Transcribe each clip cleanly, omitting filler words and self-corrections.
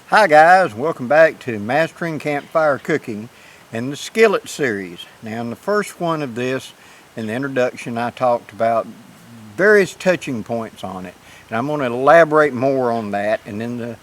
Hi guys, welcome back to Mastering Campfire Cooking and the Skillet series. Now in the first one of this, in the introduction, I talked about various touching points on it. And I'm going to elaborate more on that. And then the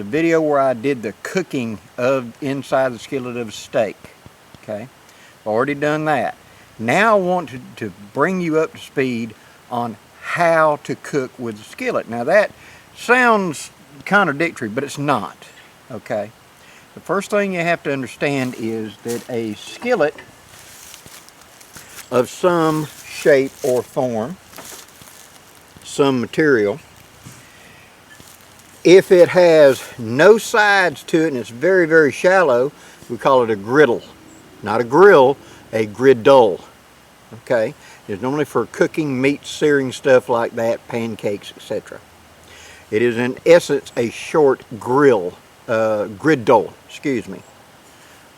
video where I did the cooking of inside the skillet of a steak. Okay, I've already done that. Now I want to bring you up to speed on how to cook with the skillet. Now that sounds contradictory, but it's not. Okay, the first thing you have to understand is that a skillet of some shape or form, some material, if it has no sides to it and it's very, very shallow, we call it a griddle. Not a grill, a griddle. Okay, it's normally for cooking meat, searing stuff like that, pancakes, etc. It is in essence a short griddle, excuse me.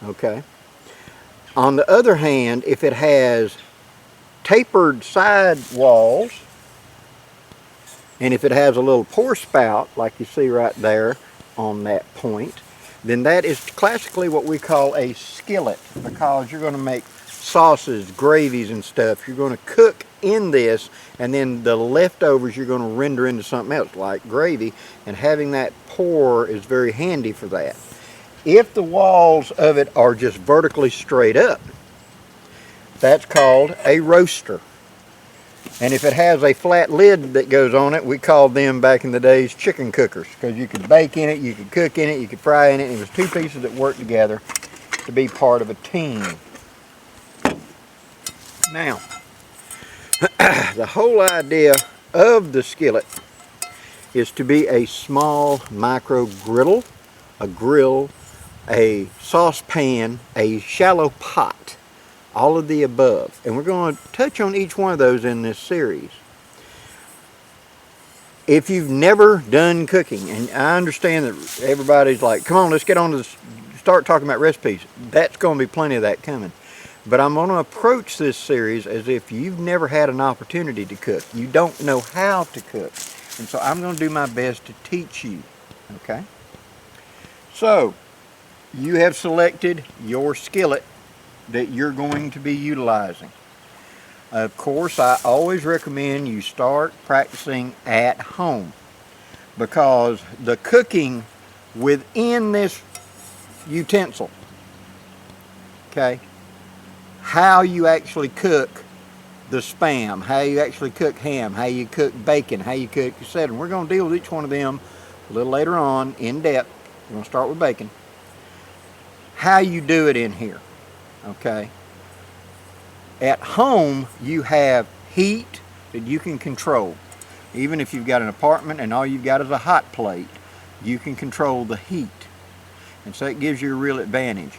Okay. On the other hand, if it has tapered side walls, and if it has a little pour spout, like you see right there on that point, then that is classically what we call a skillet, because you're going to make sauces, gravies and stuff. You're going to cook in this, and then the leftovers you're going to render into something else like gravy, and having that pour is very handy for that. If the walls of it are just vertically straight up, that's called a roaster. And if it has a flat lid that goes on it, we called them back in the days chicken cookers, because you could bake in it, you could cook in it, you could fry in it, and it was two pieces that worked together to be part of a team. Now, the whole idea of the skillet is to be a small micro griddle, a grill, a saucepan, a shallow pot, all of the above. And we're going to touch on each one of those in this series. If you've never done cooking, and I understand that everybody's like, come on, let's get on to start talking about recipes. That's going to be plenty of that coming. But I'm going to approach this series as if you've never had an opportunity to cook. You don't know how to cook. And so I'm going to do my best to teach you. Okay? So, you have selected your skillet that you're going to be utilizing. Of course, I always recommend you start practicing at home, because the cooking within this utensil, okay, how you actually cook the spam, how you actually cook ham, how you cook bacon, how you cook, etc. And we're going to deal with each one of them a little later on in depth. We're going to start with bacon. How you do it in here, okay? At home, you have heat that you can control. Even if you've got an apartment and all you've got is a hot plate, you can control the heat. And so it gives you a real advantage.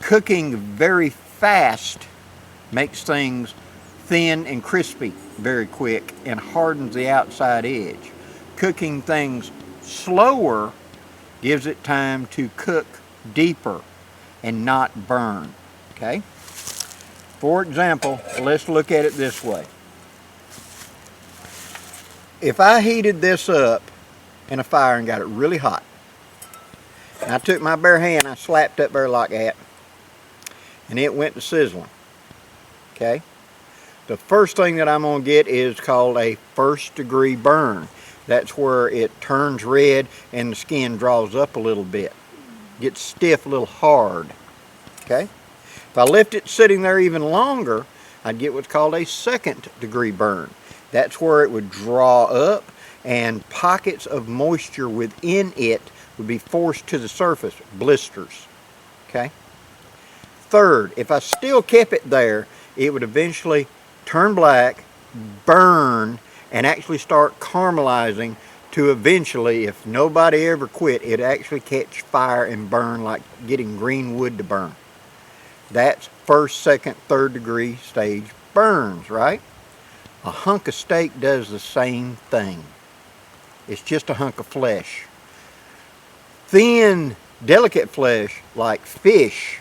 Cooking very fast makes things thin and crispy very quick and hardens the outside edge. Cooking things slower gives it time to cook deeper and not burn. Okay? For example, let's look at it this way. If I heated this up in a fire and got it really hot, and I took my bare hand, I slapped up there like that, and it went to sizzling. Okay? The first thing that I'm going to get is called a first degree burn. That's where it turns red and the skin draws up a little bit. Gets stiff, a little hard. Okay? If I left it sitting there even longer, I'd get what's called a second degree burn. That's where it would draw up and pockets of moisture within it would be forced to the surface, blisters. Okay? Third, if I still kept it there, it would eventually turn black, burn, and actually start caramelizing to eventually, if nobody ever quit, it actually catch fire and burn like getting green wood to burn. That's first, second, third degree stage burns, right? A hunk of steak does the same thing. It's just a hunk of flesh. Thin, delicate flesh, like fish,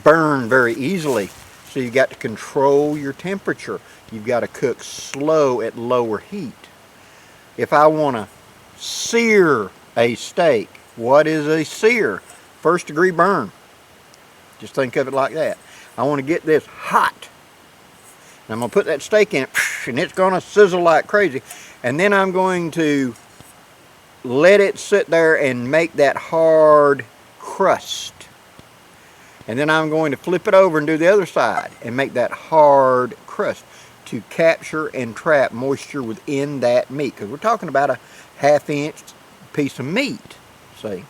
burn very easily. So you've got to control your temperature. You've got to cook slow at lower heat. If I want to sear a steak, What is a sear? First degree burn. Just think of it like that. I want to get this hot. And I'm going to put that steak in it, and it's going to sizzle like crazy. And then I'm going to let it sit there and make that hard crust. And then I'm going to flip it over and do the other side and make that hard crust to capture and trap moisture within that meat. Because we're talking about a 1/2 inch piece of meat, see.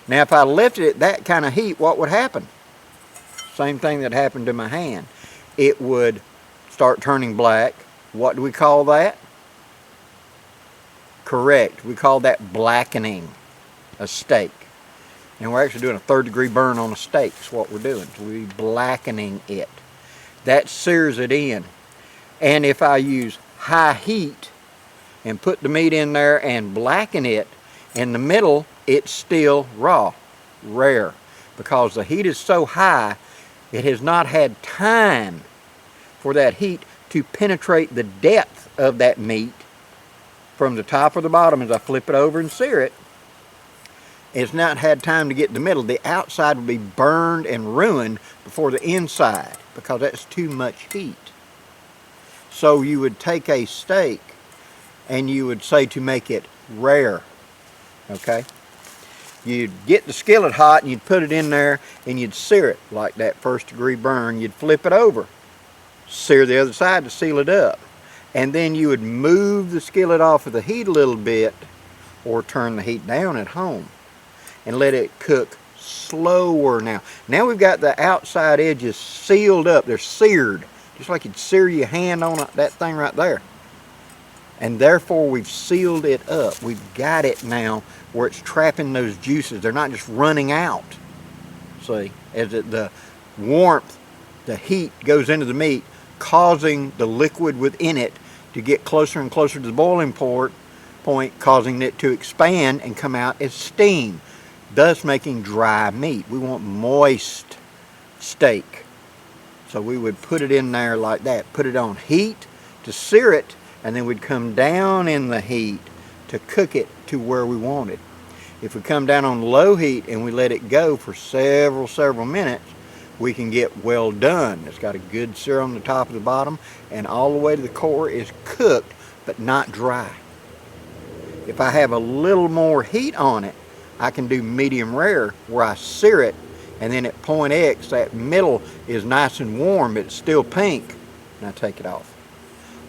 Now if I left it at that kind of heat, what would happen? Same thing that happened to my hand. It would start turning black. What do we call that? Correct. We call that blackening a steak. And we're actually doing a 3rd degree burn on a steak. That's what we're doing. So we're blackening it. That sears it in. And if I use high heat and put the meat in there and blacken it, in the middle it's still raw, rare. Because the heat is so high, it has not had time for that heat to penetrate the depth of that meat from the top or the bottom as I flip it over and sear it. It's not had time to get in the middle. The outside will be burned and ruined before the inside because that's too much heat. So you would take a steak and you would say to make it rare, okay? You'd get the skillet hot and you'd put it in there and you'd sear it like that 1st degree burn. You'd flip it over, sear the other side to seal it up. And then you would move the skillet off of the heat a little bit or turn the heat down at home and let it cook slower now. Now we've got the outside edges sealed up. They're seared, just like you'd sear your hand on that thing right there. And therefore we've sealed it up. We've got it now where it's trapping those juices. They're not just running out. See, as the warmth, the heat goes into the meat, causing the liquid within it to get closer and closer to the boiling point, causing it to expand and come out as steam, thus making dry meat. We want moist steak. So we would put it in there like that, put it on heat to sear it, and then we'd come down in the heat to cook it to where we want it. If we come down on low heat and we let it go for several minutes, we can get well done. It's got a good sear on the top and the bottom, and all the way to the core is cooked, but not dry. If I have a little more heat on it, I can do medium rare where I sear it, and then at point X, that middle is nice and warm, but it's still pink, and I take it off.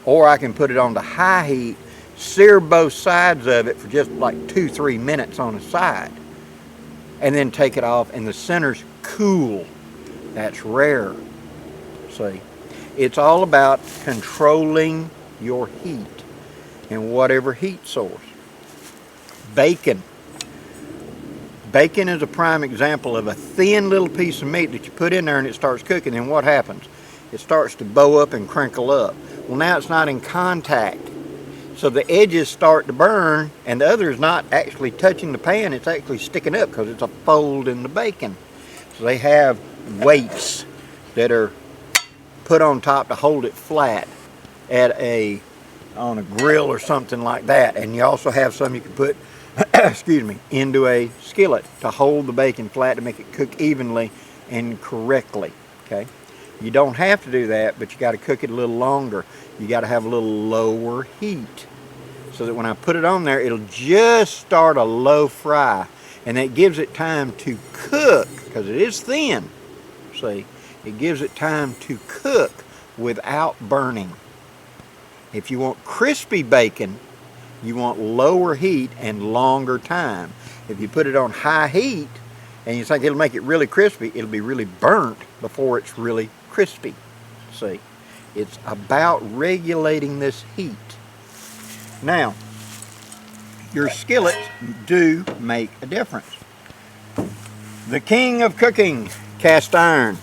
Or I can put it on the high heat, sear both sides of it for just like 2-3 minutes on a side, and then take it off, and the center's cool. That's rare. See, it's all about controlling your heat and whatever heat source. Bacon. Bacon is a prime example of a thin little piece of meat that you put in there and it starts cooking, and what happens? It starts to bow up and crinkle up. Well, now it's not in contact. So the edges start to burn, and the other is not actually touching the pan, it's actually sticking up because it's a fold in the bacon. So they have weights that are put on top to hold it flat on a grill or something like that. And you also have some you can put excuse me, into a skillet to hold the bacon flat to make it cook evenly and correctly. Okay, you don't have to do that, but you got to cook it a little longer. You got to have a little lower heat so that when I put it on there, it'll just start a low fry, and that gives it time to cook because it is thin. See, it gives it time to cook without burning. If you want crispy bacon, you want lower heat and longer time. If you put it on high heat and you think it'll make it really crispy, it'll be really burnt before it's really crispy. See, it's about regulating this heat. Now, your skillets do make a difference. The king of cooking, cast iron,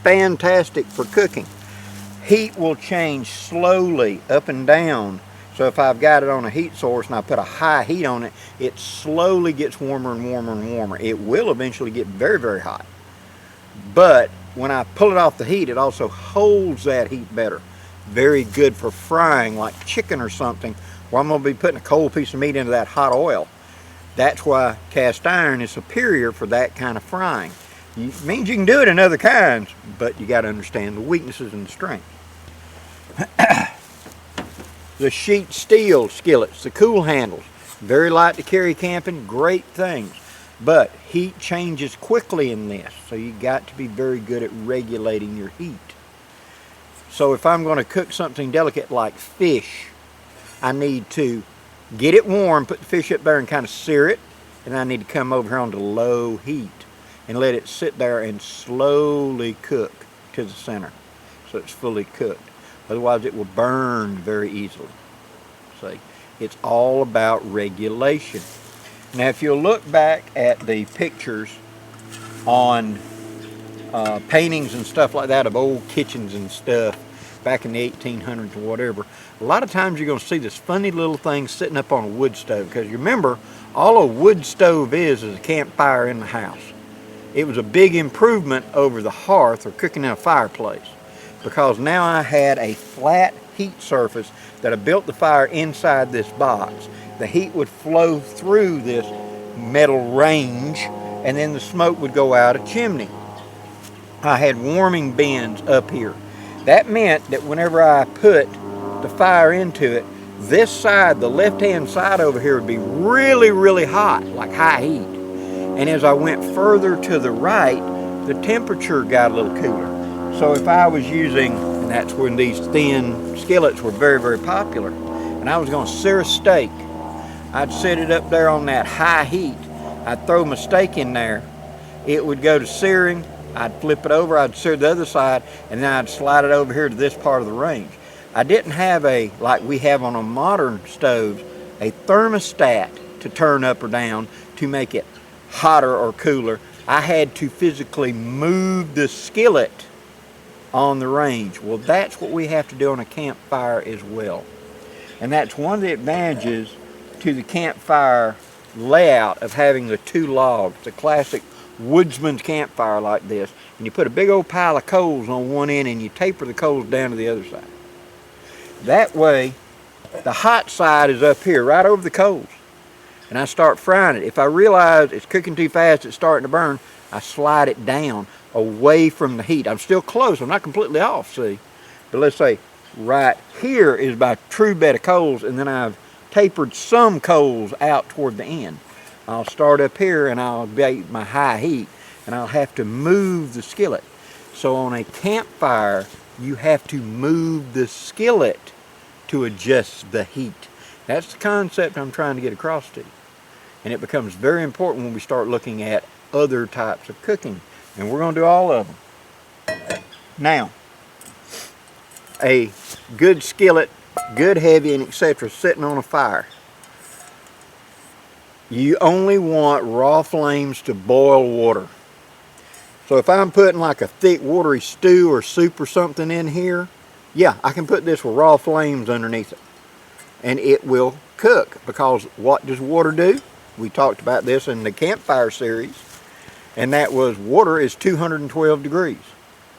fantastic for cooking. Heat will change slowly up and down. So if I've got it on a heat source and I put a high heat on it, it slowly gets warmer and warmer and warmer. It will eventually get very, very hot. But when I pull it off the heat, it also holds that heat better. Very good for frying like chicken or something, where I'm going to be putting a cold piece of meat into that hot oil. That's why cast iron is superior for that kind of frying. It means you can do it in other kinds, but you got to understand the weaknesses and the strengths. The sheet steel skillets, the cool handles, very light to carry camping, great things. But heat changes quickly in this, so you got to be very good at regulating your heat. So if I'm going to cook something delicate like fish, I need to get it warm, put the fish up there and kind of sear it, and I need to come over here onto low heat and let it sit there and slowly cook to the center so it's fully cooked. Otherwise it will burn very easily. See, it's all about regulation. Now if you'll look back at the pictures on paintings and stuff like that of old kitchens and stuff back in the 1800s or whatever, a lot of times you're going to see this funny little thing sitting up on a wood stove, because you remember all a wood stove is a campfire in the house. It was a big improvement over the hearth or cooking in a fireplace, because now I had a flat heat surface that I built the fire inside this box. The heat would flow through this metal range and then the smoke would go out a chimney. I had warming bins up here. That meant that whenever I put the fire into it, this side, the left-hand side over here, would be really, really hot, like high heat. And as I went further to the right, the temperature got a little cooler. So if I was using, and that's when these thin skillets were very, very popular, and I was going to sear a steak, I'd set it up there on that high heat. I'd throw my steak in there. It would go to searing. I'd flip it over, I'd sear the other side, and then I'd slide it over here to this part of the range. I didn't have a, like we have on a modern stove, a thermostat to turn up or down to make it hotter or cooler. I had to physically move the skillet on the range. Well, that's what we have to do on a campfire as well. And that's one of the advantages to the campfire layout of having the two logs, the classic woodsman's campfire like this, and you put a big old pile of coals on one end and you taper the coals down to the other side. That way, the hot side is up here, right over the coals. And I start frying it. If I realize it's cooking too fast, it's starting to burn, I slide it down away from the heat. I'm still close, I'm not completely off, see? But let's say right here is my true bed of coals, and then I've tapered some coals out toward the end. I'll start up here and I'll bait my high heat, and I'll have to move the skillet. So on a campfire, you have to move the skillet to adjust the heat. That's the concept I'm trying to get across to you. And it becomes very important when we start looking at other types of cooking. And we're going to do all of them. Now, a good skillet, good heavy and etc. sitting on a fire. You only want raw flames to boil water. So if I'm putting like a thick watery stew or soup or something in here, yeah, I can put this with raw flames underneath it. And it will cook, because what does water do? We talked about this in the campfire series, and that was water is 212 degrees.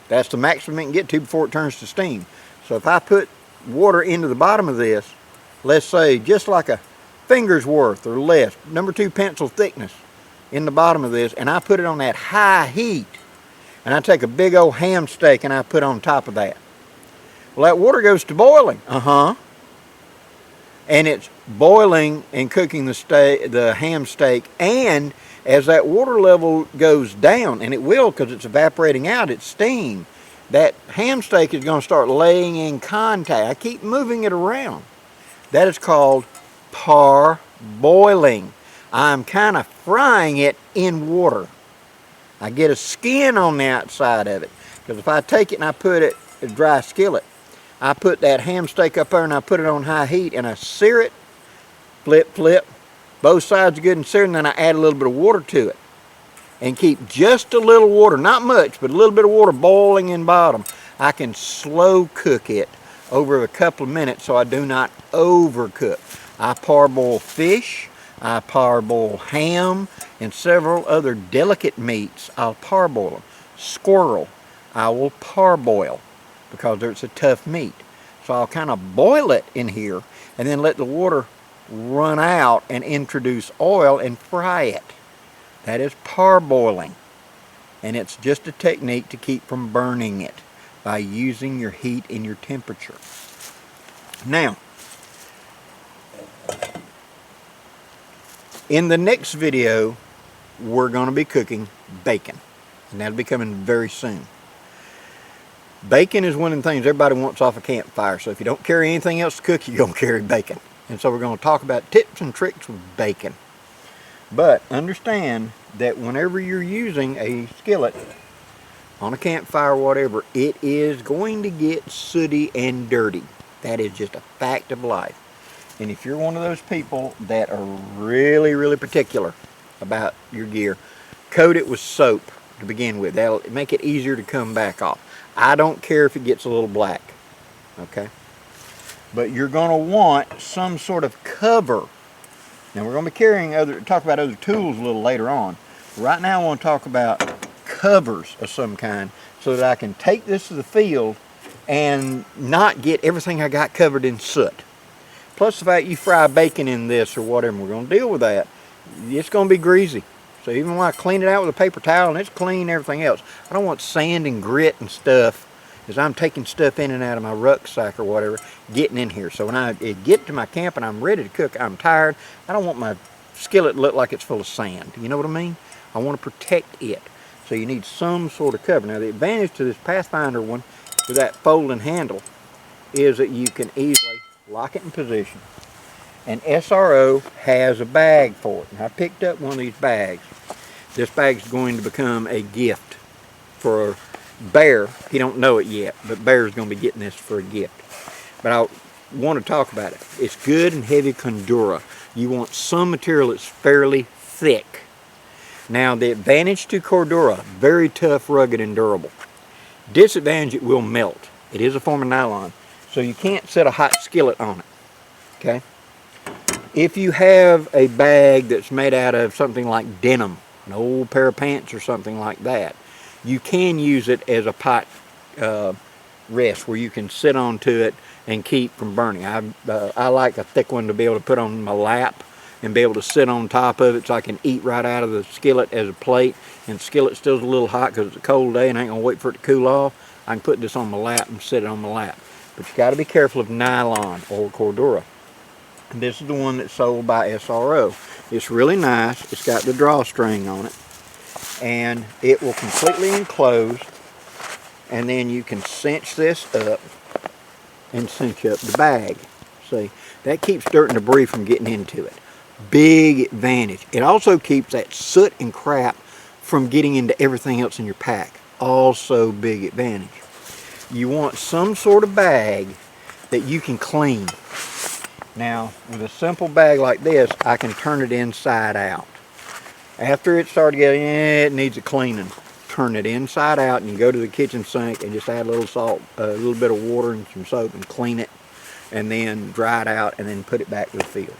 That's the maximum it can get to before it turns to steam. So if I put water into the bottom of this, let's say just like a finger's worth or less, #2 pencil thickness in the bottom of this, and I put it on that high heat, and I take a big old ham steak and I put on top of that. Well, that water goes to boiling. And it's boiling and cooking the ham steak, and as that water level goes down, and it will because it's evaporating out, it's steam, that ham steak is going to start laying in contact. I keep moving it around. That is called parboiling. I'm kind of frying it in water. I get a skin on the outside of it, because if I take it and I put it in a dry skillet, I put that ham steak up there and I put it on high heat and I sear it, flip, both sides are good and seared, and then I add a little bit of water to it. And keep just a little water, not much, but a little bit of water boiling in bottom. I can slow cook it over a couple of minutes so I do not overcook. I parboil fish, I parboil ham, and several other delicate meats. I'll parboil them. Squirrel, I will parboil, because it's a tough meat. So I'll kind of boil it in here and then let the water run out and introduce oil and fry it. That is parboiling. And it's just a technique to keep from burning it by using your heat and your temperature. Now, in the next video, we're going to be cooking bacon. And that'll be coming very soon. Bacon is one of the things everybody wants off a campfire. So if you don't carry anything else to cook, you're going to carry bacon. And so we're going to talk about tips and tricks with bacon. But understand that whenever you're using a skillet on a campfire or whatever, it is going to get sooty and dirty. That is just a fact of life. And if you're one of those people that are really, really particular about your gear, coat it with soap to begin with. That'll make it easier to come back off. I don't care if it gets a little black, okay? But you're going to want some sort of cover. Now we're going to be talk about other tools a little later on. Right now I want to talk about covers of some kind so that I can take this to the field and not get everything I got covered in soot. Plus the fact you fry bacon in this or whatever, we're going to deal with that. It's going to be greasy. So even when I clean it out with a paper towel and it's clean and everything else, I don't want sand and grit and stuff as I'm taking stuff in and out of my rucksack or whatever getting in here. So when I get to my camp and I'm ready to cook, I'm tired, I don't want my skillet to look like it's full of sand. You know what I mean? I want to protect it. So you need some sort of cover. Now the advantage to this Pathfinder one with that folding handle is that you can easily lock it in position. And SRO has a bag for it. And I picked up one of these bags. This bag's going to become a gift for Bear. He don't know it yet, but Bear's going to be getting this for a gift. But I want to talk about it. It's good and heavy Condura. You want some material that's fairly thick. Now the advantage to Cordura, very tough, rugged, and durable. Disadvantage, it will melt. It is a form of nylon, so you can't set a hot skillet on it. Okay? If you have a bag that's made out of something like denim, an old pair of pants or something like that, you can use it as a pot rest where you can sit onto it and keep from burning. I like a thick one to be able to put on my lap and be able to sit on top of it so I can eat right out of the skillet as a plate. And the skillet still's a little hot because it's a cold day and I ain't gonna wait for it to cool off. I can put this on my lap and sit it on my lap. But you got to be careful of nylon or Cordura. And this is the one that's sold by SRO. It's really nice. It's got the drawstring on it. And it will completely enclose. And then you can cinch this up and cinch up the bag. See, that keeps dirt and debris from getting into it. Big advantage. It also keeps that soot and crap from getting into everything else in your pack. Also big advantage. You want some sort of bag that you can clean. Now, with a simple bag like this, I can turn it inside out. After it started getting, it needs a cleaning. Turn it inside out and you go to the kitchen sink and just add a little salt, a little bit of water and some soap and clean it. And then dry it out and then put it back to the field.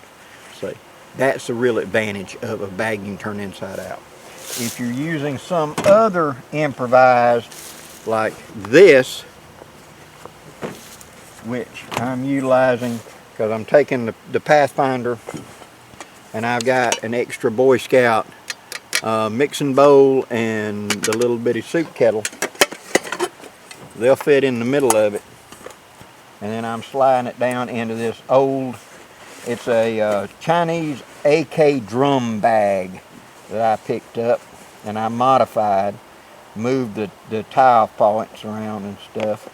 See, that's the real advantage of a bag you can turn inside out. If you're using some other improvised like this, which I'm utilizing because I'm taking the Pathfinder and I've got an extra Boy Scout mixing bowl and the little bitty soup kettle. They'll fit in the middle of it. And then I'm sliding it down into this old, it's a Chinese AK drum bag that I picked up and I modified, moved the tile points around and stuff.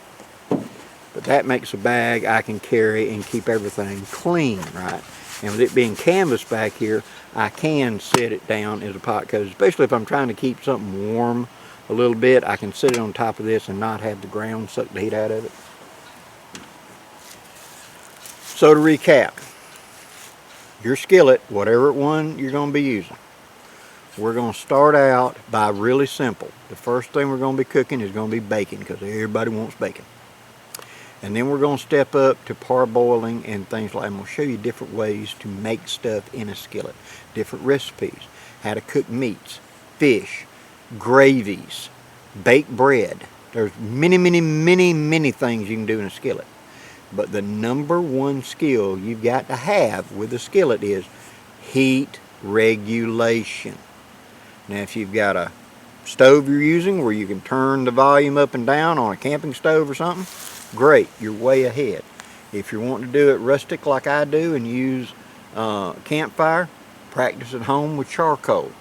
But that makes a bag I can carry and keep everything clean, right? And with it being canvas back here, I can set it down as a pot coat, especially if I'm trying to keep something warm a little bit. I can sit it on top of this and not have the ground suck the heat out of it. So to recap, your skillet, whatever one you're going to be using, we're going to start out by really simple. The first thing we're going to be cooking is going to be bacon because everybody wants bacon. And then we're going to step up to parboiling and things like that. I'm going to show you different ways to make stuff in a skillet. Different recipes. How to cook meats, fish, gravies, baked bread. There's many, many, many, many things you can do in a skillet. But the number one skill you've got to have with a skillet is heat regulation. Now if you've got a stove you're using where you can turn the volume up and down on a camping stove or something, great, you're way ahead. If you're wanting to do it rustic like I do and use campfire, practice at home with charcoal.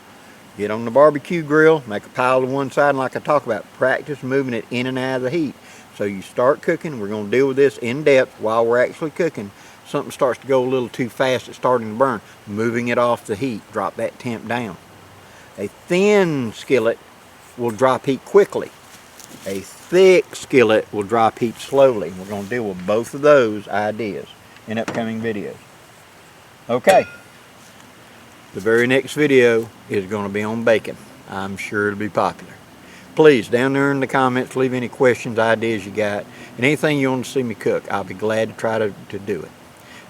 Get on the barbecue grill, make a pile to one side, and like I talk about, practice moving it in and out of the heat. So you start cooking, we're going to deal with this in depth while we're actually cooking. Something starts to go a little too fast, it's starting to burn. Moving it off the heat, drop that temp down. A thin skillet will drop heat quickly. A thick skillet will drop heat slowly. We're going to deal with both of those ideas in upcoming videos. Okay, the very next video is going to be on bacon. I'm sure it'll be popular. Please, down there in the comments, leave any questions, ideas you got, and anything you want to see me cook. I'll be glad to try to do it.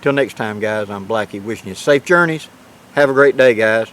Till next time, guys, I'm Blackie, wishing you safe journeys. Have a great day, guys.